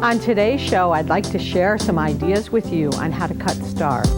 On today's show, I'd like to share some ideas with you on how to cut stars.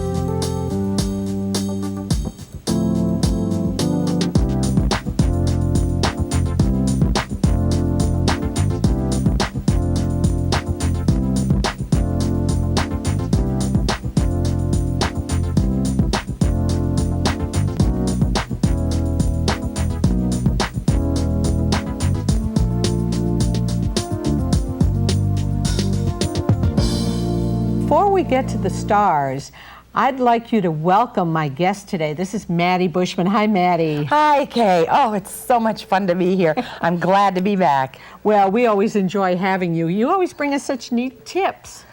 Before we get to the stars, I'd like you to welcome my guest today. This is Maddie Bushman. Hi, Maddie. Hi, Kay. Oh, it's so much fun to be here. I'm glad to be back. Well, we always enjoy having you. You always bring us such neat tips.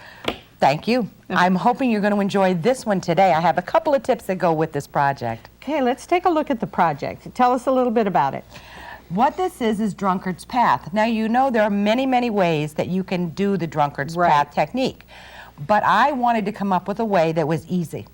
Thank you. I'm hoping you're going to enjoy this one today. I have a couple of tips that go with this project. Okay, let's take a look at the project. Tell us a little bit about it. What this is Drunkard's Path. Now, you know there are many, many ways that you can do the Drunkard's Path technique. But I wanted to come up with a way that was easy.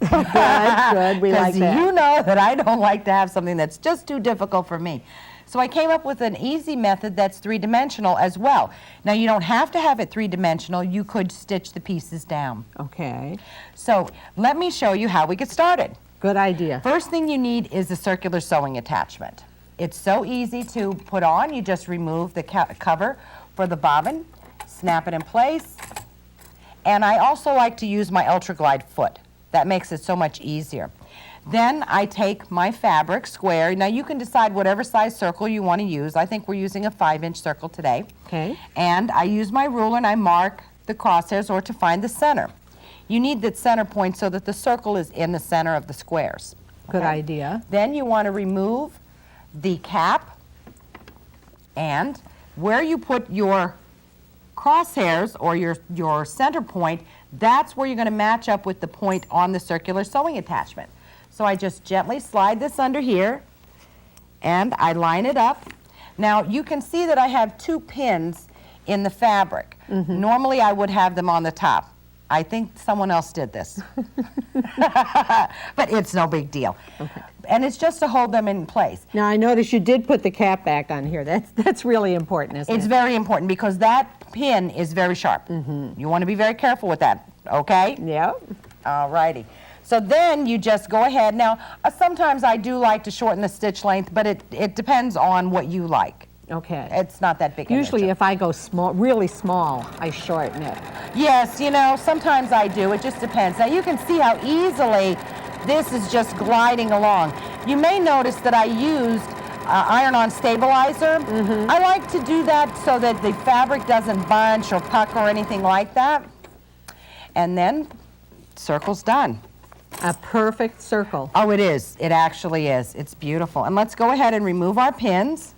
Good, we like that. Because you know that I don't like to have something that's just too difficult for me. So I came up with an easy method that's three-dimensional as well. Now, you don't have to have it three-dimensional. You could stitch the pieces down. Okay. So let me show you how we get started. Good idea. First thing you need is a circular sewing attachment. It's so easy to put on. You just remove the cover for the bobbin, snap it in place. And I also like to use my Ultra Glide foot. That makes it so much easier. Then I take my fabric square. Now you can decide whatever size circle you want to use. I think we're using a 5-inch circle today. Okay. And I use my ruler and I mark the crosshairs or to find the center. You need the center point so that the circle is in the center of the squares. Good idea. Then you want to remove the cap, and where you put your crosshairs or your center point, that's where you're going to match up with the point on the circular sewing attachment. So I just gently slide this under here and I line it up. Now you can see that I have 2 pins in the fabric. Normally I would have them on the top. I think someone else did this. But it's no big deal. Okay. And it's just to hold them in place. Now I noticed you did put the cap back on here. That's really important, isn't it? It's very important because that pin is very sharp. You want to be very careful with that, okay? Yep. All righty. So then you just go ahead. Now, sometimes I do like to shorten the stitch length, but it depends on what you like. Okay. It's not that big. Usually if I go small, really small, I shorten it. Yes, you know, sometimes I do. It just depends. Now you can see how easily this is just gliding along. You may notice that I used iron-on stabilizer. I like to do that so that the fabric doesn't bunch or puck or anything like that. And then circle's done. A perfect circle. Oh, it is. It actually is. It's beautiful. And let's go ahead and remove our pins.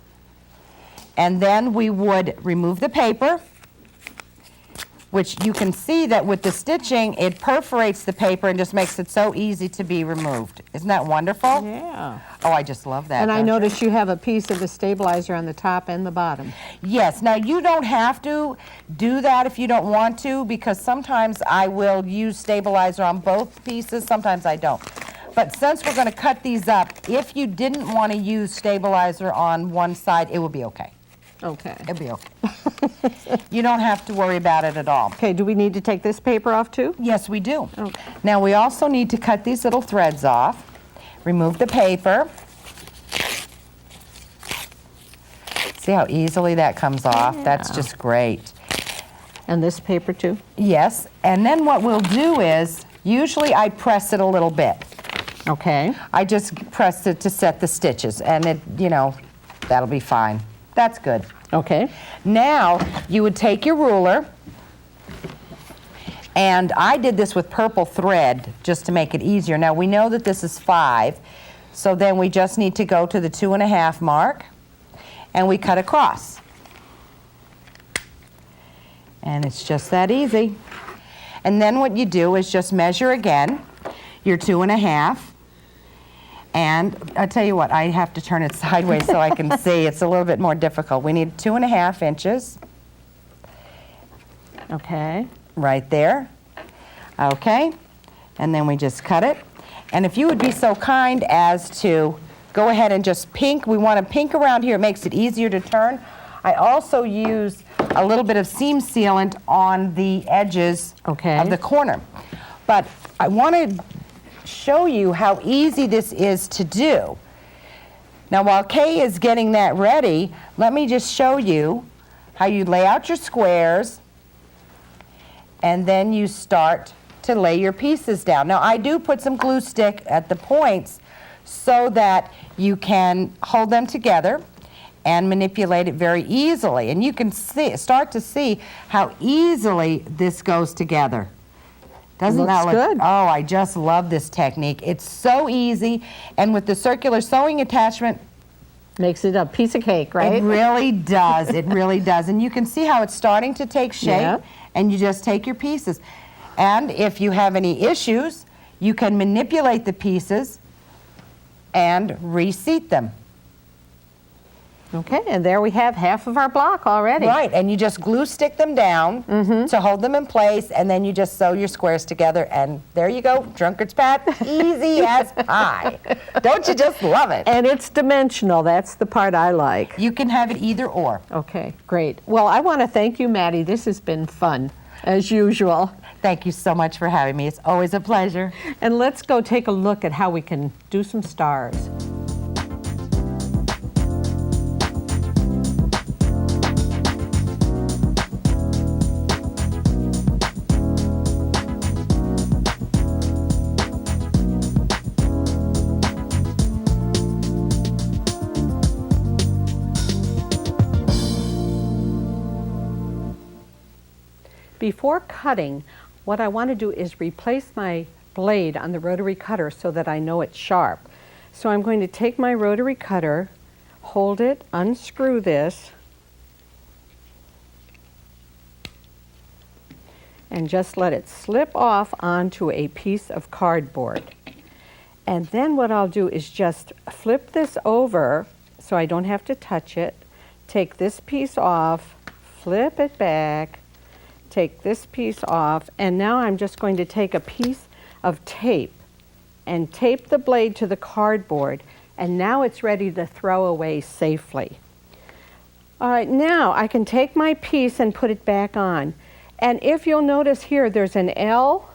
And then we would remove the paper, which you can see that with the stitching, it perforates the paper and just makes it so easy to be removed. Isn't that wonderful? Yeah. Oh, I just love that. And I noticed you have a piece of the stabilizer on the top and the bottom. Yes. Now, you don't have to do that if you don't want to, because sometimes I will use stabilizer on both pieces. Sometimes I don't. But since we're going to cut these up, if you didn't want to use stabilizer on one side, it would be okay. Okay. It'll be okay. You don't have to worry about it at all. Okay, do we need to take this paper off too? Yes, we do. Okay. Now we also need to cut these little threads off. Remove the paper. See how easily that comes off? Yeah. That's just great. And this paper too? Yes, and then what we'll do is, usually I press it a little bit. Okay. I just press it to set the stitches, and it, you know, that'll be fine. That's good. Okay. Now, you would take your ruler, and I did this with purple thread just to make it easier. Now, we know that this is 5, so then we just need to go to the 2.5 mark, and we cut across. And it's just that easy. And then what you do is just measure again your 2.5. And I tell you what, I have to turn it sideways so I can see. It's a little bit more difficult. We need 2.5 inches. Okay. Right there. Okay. And then we just cut it. And if you would be so kind as to go ahead and just pink. We want to pink around here. It makes it easier to turn. I also use a little bit of seam sealant on the edges Okay. of the corner. But I want to show you how easy this is to do. Now while Kay is getting that ready, let me just show you how you lay out your squares and then you start to lay your pieces down. Now I do put some glue stick at the points so that you can hold them together and manipulate it very easily. And you can start to see how easily this goes together. Doesn't that look good? Oh, I just love this technique. It's so easy, and with the circular sewing attachment, Makes it a piece of cake, right? it really does. It really does. And you can see how it's starting to take shape, Yeah. and you just take your pieces. And if you have any issues, you can manipulate the pieces and reseat them. Okay, and there we have half of our block already. Right, and you just glue stick them down to hold them in place, and then you just sew your squares together, and there you go, Drunkard's Pat, easy as pie. Don't you just love it? And it's dimensional. That's the part I like. You can have it either or. Okay, great. Well, I want to thank you, Maddie. This has been fun, as usual. Thank you so much for having me. It's always a pleasure. And let's go take a look at how we can do some stars. Before cutting, what I want to do is replace my blade on the rotary cutter so that I know it's sharp. So I'm going to take my rotary cutter, hold it, unscrew this, and just let it slip off onto a piece of cardboard. And then what I'll do is just flip this over so I don't have to touch it, take this piece off, flip it back, take this piece off, and now I'm just going to take a piece of tape and tape the blade to the cardboard, and now it's ready to throw away safely. All right, now I can take my piece and put it back on. And if you'll notice here, there's an L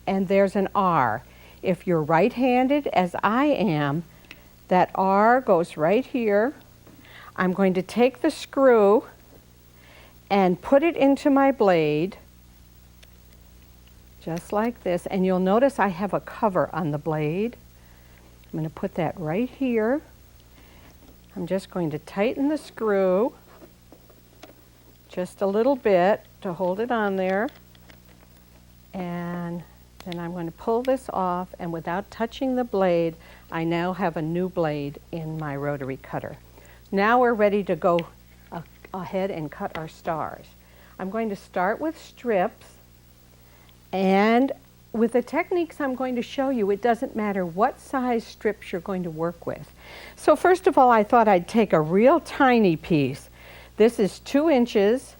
and there's an R. If you're right-handed, as I am, that R goes right here. I'm going to take the screw and put it into my blade, just like this. And you'll notice I have a cover on the blade. I'm going to put that right here. I'm just going to tighten the screw just a little bit to hold it on there. And then I'm going to pull this off, and without touching the blade, I now have a new blade in my rotary cutter. Now we're ready to go ahead and cut our stars. I'm going to start with strips, and with the techniques I'm going to show you, it doesn't matter what size strips you're going to work with. So first of all, I thought I'd take a real tiny piece. This is 2 inches.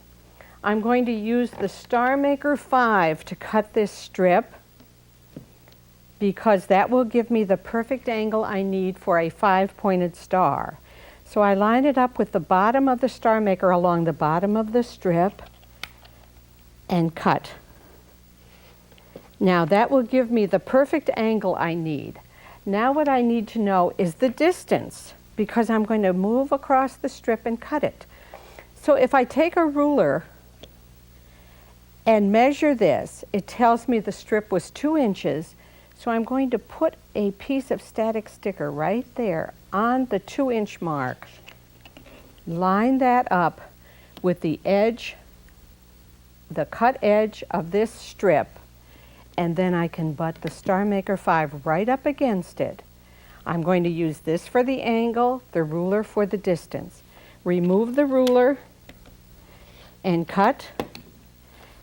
I'm going to use the Starmaker 5 to cut this strip because that will give me the perfect angle I need for a 5-pointed star. So I line it up with the bottom of the Starmaker along the bottom of the strip and cut. Now that will give me the perfect angle I need. Now what I need to know is the distance, because I'm going to move across the strip and cut it. So if I take a ruler and measure this, it tells me the strip was 2 inches. So I'm going to put a piece of static sticker right there on the 2-inch mark. Line that up with the edge, the cut edge of this strip, and then I can butt the Starmaker 5 right up against it. I'm going to use this for the angle, the ruler for the distance. Remove the ruler and cut,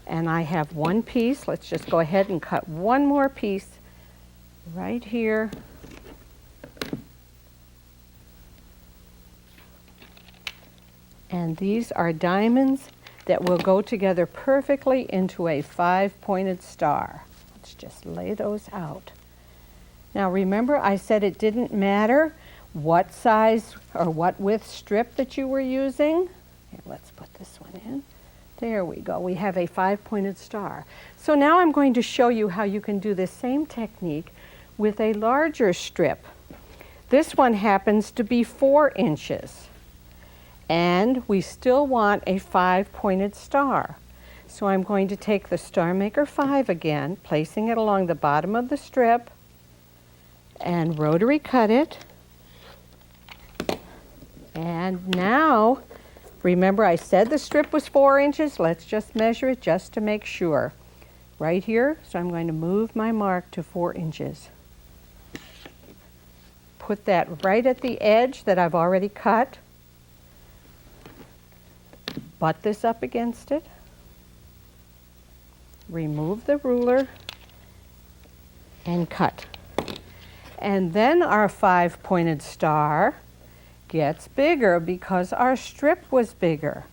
and I have one piece. Let's just go ahead and cut one more piece right here. And these are diamonds that will go together perfectly into a 5-pointed star. Let's just lay those out. Now remember, I said it didn't matter what size or what width strip that you were using. Here, let's put this one in. There we go. We have a 5-pointed star. So now I'm going to show you how you can do this same technique with a larger strip. This one happens to be 4 inches. And we still want a 5-pointed star. So I'm going to take the Starmaker 5 again, placing it along the bottom of the strip, and rotary cut it. And now, remember I said the strip was 4 inches. Let's just measure it just to make sure. Right here, so I'm going to move my mark to 4 inches. Put that right at the edge that I've already cut. Butt this up against it. Remove the ruler and cut. And then our 5-pointed star gets bigger because our strip was bigger.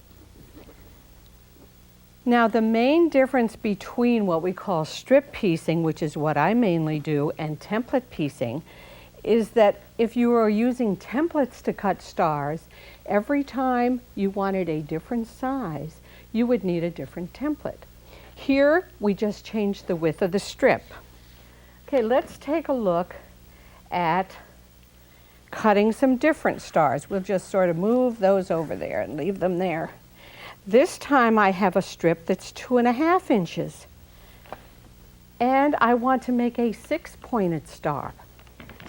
Now the main difference between what we call strip piecing, which is what I mainly do, and template piecing is that if you are using templates to cut stars, every time you wanted a different size, you would need a different template. Here, we just changed the width of the strip. Okay, let's take a look at cutting some different stars. We'll just sort of move those over there and leave them there. This time I have a strip that's 2.5 inches. And I want to make a 6-pointed star.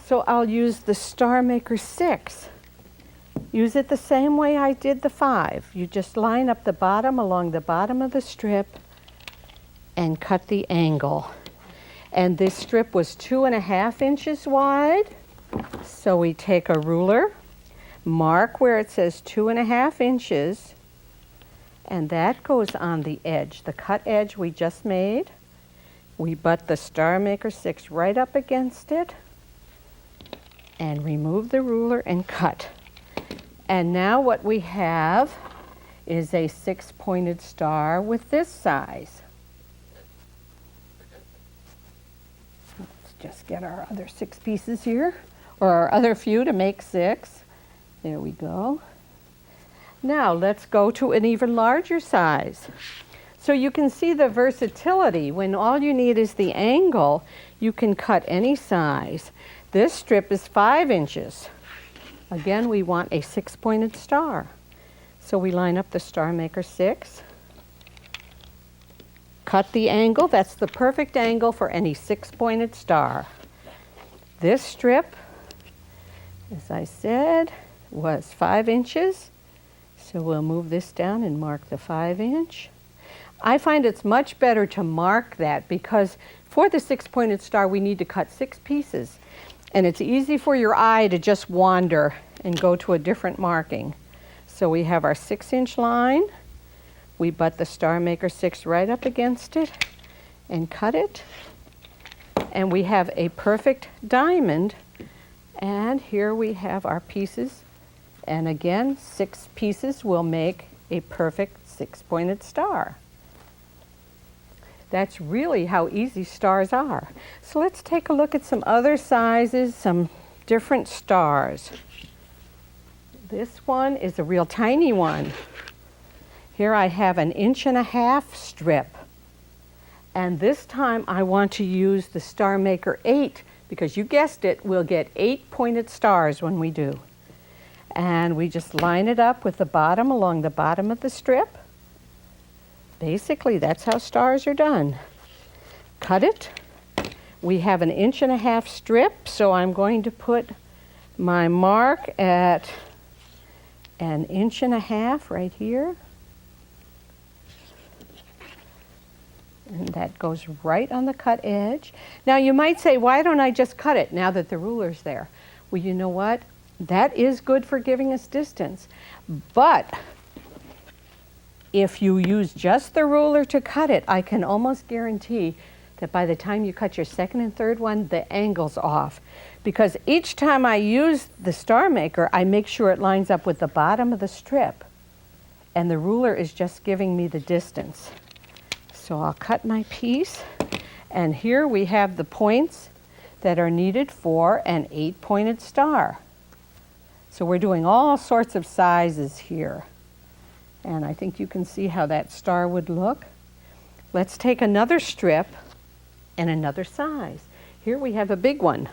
So I'll use the Starmaker 6. Use it the same way I did the 5. You just line up the bottom along the bottom of the strip and cut the angle. And this strip was 2.5 inches wide. So we take a ruler, mark where it says 2.5 inches, and that goes on the edge, the cut edge we just made. We butt the Starmaker 6 right up against it and remove the ruler and cut. And now what we have is a 6-pointed star with this size. Let's just get our other 6 pieces here, or our other few to make 6. There we go. Now let's go to an even larger size. So you can see the versatility. When all you need is the angle, you can cut any size. This strip is 5 inches. Again, we want a 6-pointed star. So we line up the Starmaker 6, cut the angle. That's the perfect angle for any 6-pointed star. This strip, as I said, was 5 inches. So we'll move this down and mark the 5-inch. I find it's much better to mark that because for the 6-pointed star we need to cut 6 pieces. And it's easy for your eye to just wander and go to a different marking. So we have our 6-inch line. We butt the Starmaker 6 right up against it and cut it. And we have a perfect diamond. And here we have our pieces. And again, 6 pieces will make a perfect 6-pointed star. That's really how easy stars are. So let's take a look at some other sizes, some different stars. This one is a real tiny one. Here I have an 1.5 inch strip. And this time I want to use the Starmaker 8 because you guessed it, we'll get 8 pointed stars when we do. And we just line it up with the bottom along the bottom of the strip. Basically, that's how stars are done. Cut it. We have an 1.5 inch strip, so I'm going to put my mark at an 1.5 inch right here. And that goes right on the cut edge. Now you might say, why don't I just cut it now that the ruler's there? Well, you know what? That is good for giving us distance. But if you use just the ruler to cut it, I can almost guarantee that by the time you cut your second and third one, the angle's off. Because each time I use the Starmaker, I make sure it lines up with the bottom of the strip. And the ruler is just giving me the distance. So I'll cut my piece. And here we have the points that are needed for an 8-pointed star. So we're doing all sorts of sizes here. And I think you can see how that star would look. Let's take another strip and another size. Here we have a big one.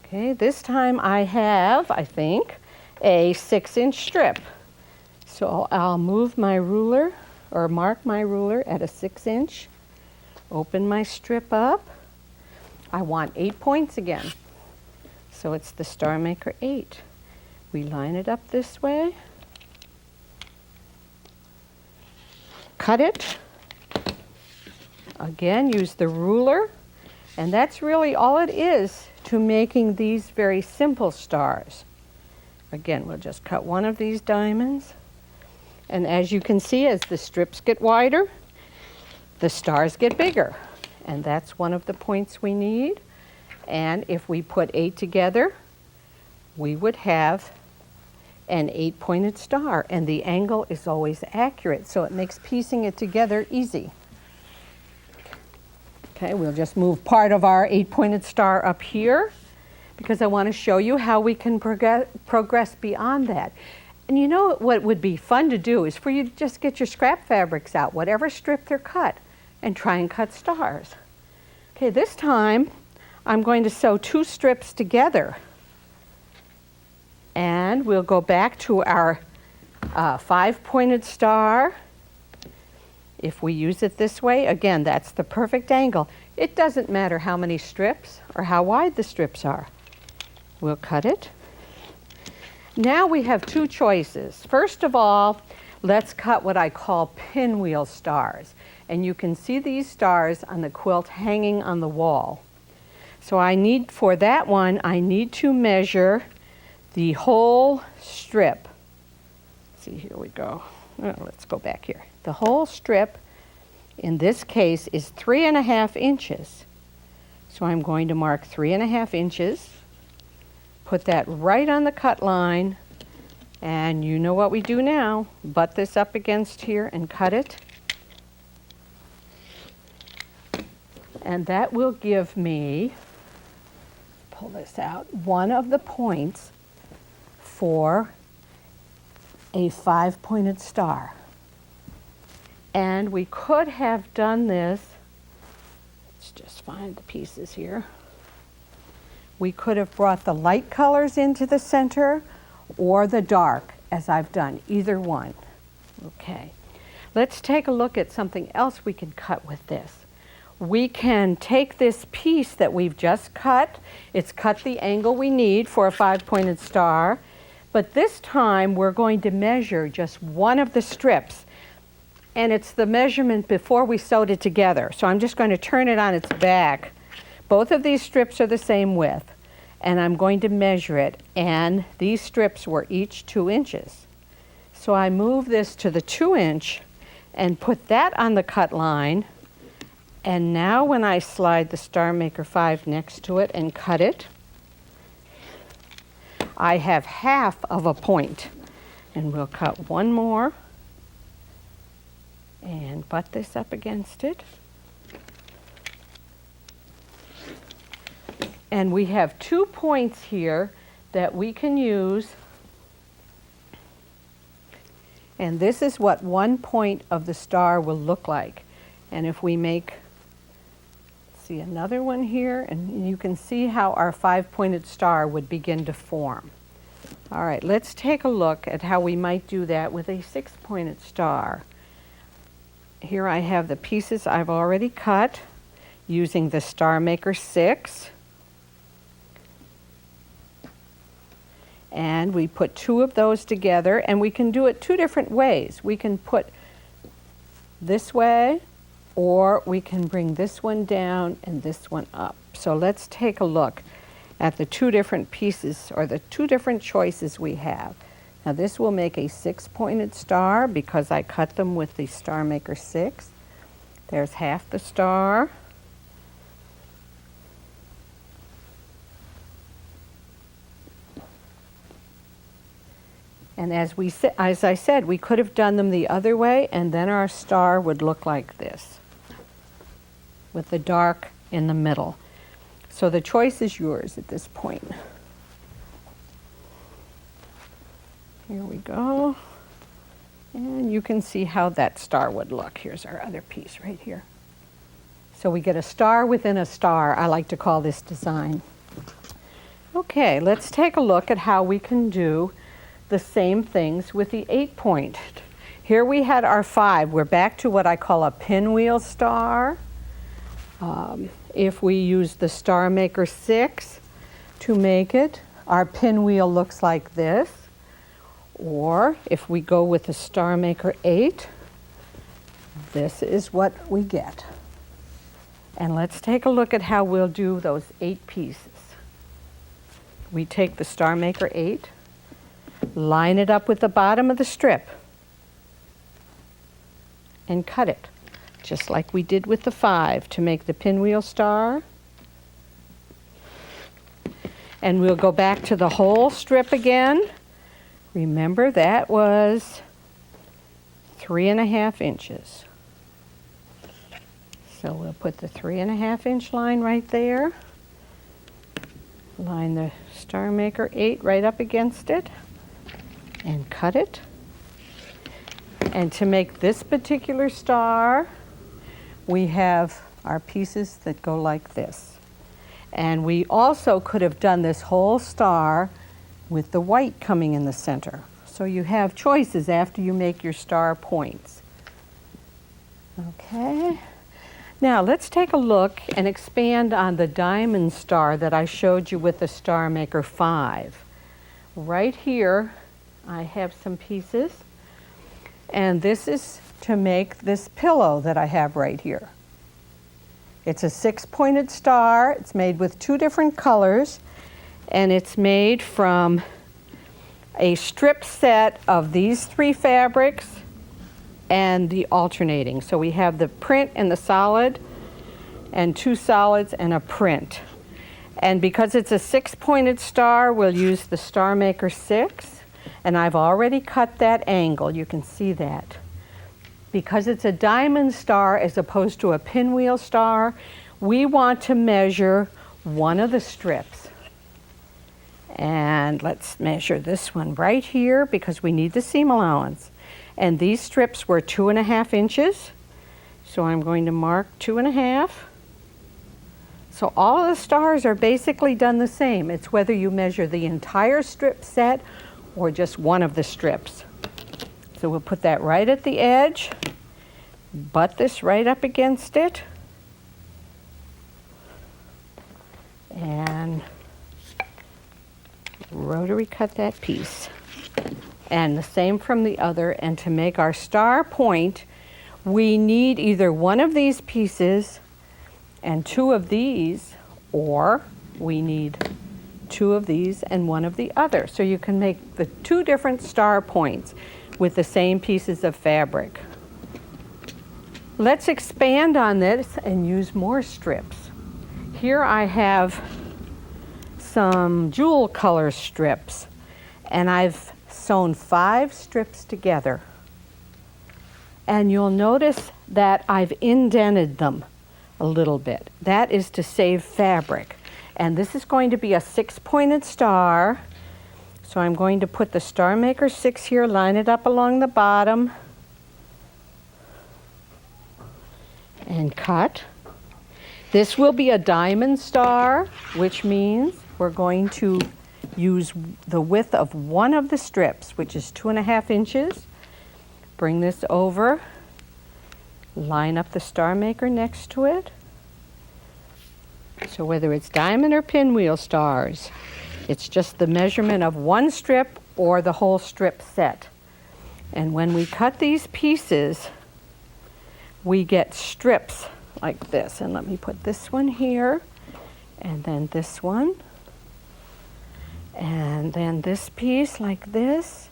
Okay, this time I have, I think, a 6-inch strip. So I'll move my ruler or mark my ruler at a 6-inch. Open my strip up. I want 8 points again. So it's the Starmaker 8. We line it up this way. Cut it. Again, use the ruler. And that's really all it is to making these very simple stars. Again, we'll just cut one of these diamonds. And as you can see, as the strips get wider, the stars get bigger. And that's one of the points we need. And if we put 8 together, we would have an 8-pointed star. And the angle is always accurate, so it makes piecing it together easy. Okay, we'll just move part of our 8-pointed star up here because I want to show you how we can progress beyond that. And you know what would be fun to do is for you to just get your scrap fabrics out, whatever strip they're cut, and try and cut stars. Okay, this time I'm going to sew 2 strips together. And we'll go back to our 5-pointed star. If we use it this way, again, that's the perfect angle. It doesn't matter how many strips or how wide the strips are. We'll cut it. Now we have 2 choices. First of all, let's cut what I call pinwheel stars. And you can see these stars on the quilt hanging on the wall. So for that one, I need to measure the whole strip. Let's see, here we go. Oh, let's go back here. The whole strip, in this case, is 3.5 inches. So I'm going to mark 3.5 inches, put that right on the cut line, and you know what we do now. Butt this up against here and cut it. And that will give me, pull this out, one of the points for a 5-pointed star. And we could have done this, let's just find the pieces here. We could have brought the light colors into the center or the dark, as I've done, either one. Okay, let's take a look at something else we can cut with this. We can take this piece that we've just cut. It's cut the angle we need for a 5-pointed star. But this time we're going to measure just one of the strips. And it's the measurement before we sewed it together. So I'm just going to turn it on its back. Both of these strips are the same width. And I'm going to measure it. And these strips were each 2 inches. So I move this to the 2-inch and put that on the cut line. And now when I slide the Starmaker 5 next to it and cut it, I have half of a point. And we'll cut one more and butt this up against it. And we have 2 points here that we can use. And this is what 1 point of the star will look like. And if we make, see another one here, and you can see how our 5-pointed star would begin to form. All right, let's take a look at how we might do that with a 6-pointed star. Here I have the pieces I've already cut using the Starmaker 6. And we put 2 of those together, and we can do it 2 different ways. We can put this way, or we can bring this one down and this one up. So let's take a look at the 2 different pieces, or the 2 different choices we have. Now this will make a 6-pointed star because I cut them with the Starmaker 6. There's half the star. And as I said, we could have done them the other way, and then our star would look like this, with the dark in the middle. So the choice is yours at this point. Here we go. And you can see how that star would look. Here's our other piece right here. So we get a star within a star. I like to call this design. Okay, let's take a look at how we can do the same things with the 8-point. Here we had our 5. We're back to what I call a pinwheel star. If we use the Starmaker 6 to make it, our pinwheel looks like this. Or if we go with the Starmaker 8, this is what we get. And let's take a look at how we'll do those 8 pieces. We take the Starmaker 8, line it up with the bottom of the strip, and cut it, just like we did with the 5 to make the pinwheel star. And we'll go back to the whole strip again. Remember, that was 3.5 inches. So we'll put the 3.5 inch line right there. Line the Starmaker 8 right up against it and cut it. And to make this particular star, we have our pieces that go like this. And we also could have done this whole star with the white coming in the center. So you have choices after you make your star points. Okay. Now let's take a look and expand on the diamond star that I showed you with the Starmaker 5. Right here, I have some pieces. And this is to make this pillow that I have right here. It's a 6-pointed star. It's made with 2 different colors. And it's made from a strip set of these 3 fabrics and the alternating. So we have the print and the solid, and 2 solids and a print. And because it's a 6-pointed star, we'll use the Starmaker 6. And I've already cut that angle. You can see that. Because it's a diamond star as opposed to a pinwheel star, we want to measure one of the strips. And let's measure this one right here because we need the seam allowance. And these strips were 2.5 inches. So I'm going to mark 2.5. So all of the stars are basically done the same. It's whether you measure the entire strip set or just one of the strips. So we'll put that right at the edge, butt this right up against it, and rotary cut that piece. And the same from the other. And to make our star point, we need either one of these pieces and 2 of these, or we need 2 of these and 1 of the other. So you can make the 2 different star points with the same pieces of fabric. Let's expand on this and use more strips. Here I have some jewel color strips, and I've sewn 5 strips together. And you'll notice that I've indented them a little bit. That is to save fabric. And this is going to be a 6-pointed star. So I'm going to put the Starmaker 6 here, line it up along the bottom, and cut. This will be a diamond star, which means we're going to use the width of one of the strips, which is 2.5 inches. Bring this over, line up the Starmaker next to it. So whether it's diamond or pinwheel stars, it's just the measurement of one strip or the whole strip set. And when we cut these pieces, we get strips like this. And let me put this one here, and then this one, and then this piece like this.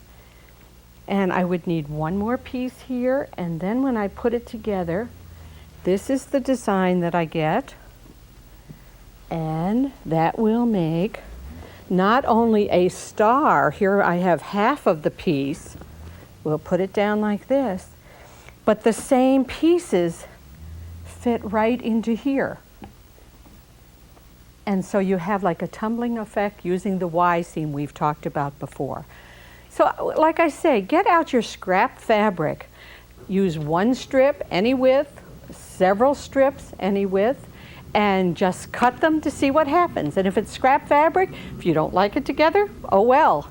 And I would need one more piece here, and then when I put it together, this is the design that I get. And that will make not only a star, here I have half of the piece, we'll put it down like this, but the same pieces fit right into here. And so you have like a tumbling effect using the Y seam we've talked about before. So like I say, get out your scrap fabric. Use one strip, any width, several strips, any width, and just cut them to see what happens. And if it's scrap fabric, if you don't like it together, oh well.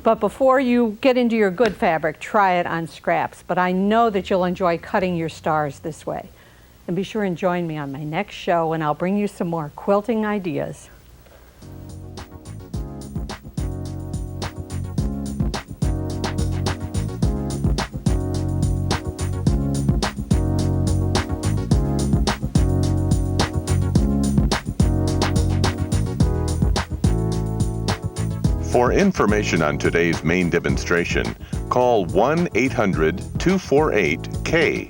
But before you get into your good fabric, try it on scraps. But I know that you'll enjoy cutting your stars this way. And be sure and join me on my next show, and I'll bring you some more quilting ideas. For information on today's main demonstration, call 1-800-248-KAYE.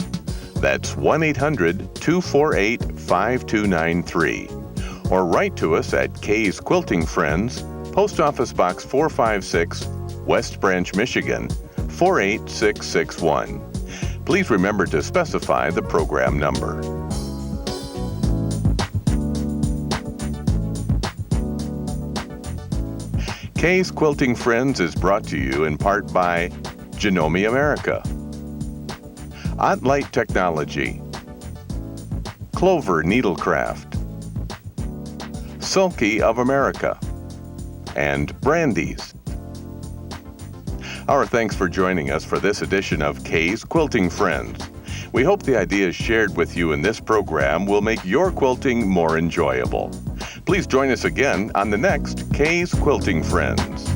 That's 1-800-248-5293. Or write to us at Kaye's Quilting Friends, Post Office Box 456, West Branch, Michigan, 48661. Please remember to specify the program number. Kaye's Quilting Friends is brought to you in part by Janome America, OttLite Technology, Clover Needlecraft, Sulky of America, and Brandy's. Our thanks for joining us for this edition of Kaye's Quilting Friends. We hope the ideas shared with you in this program will make your quilting more enjoyable. Please join us again on the next Kaye's Quilting Friends.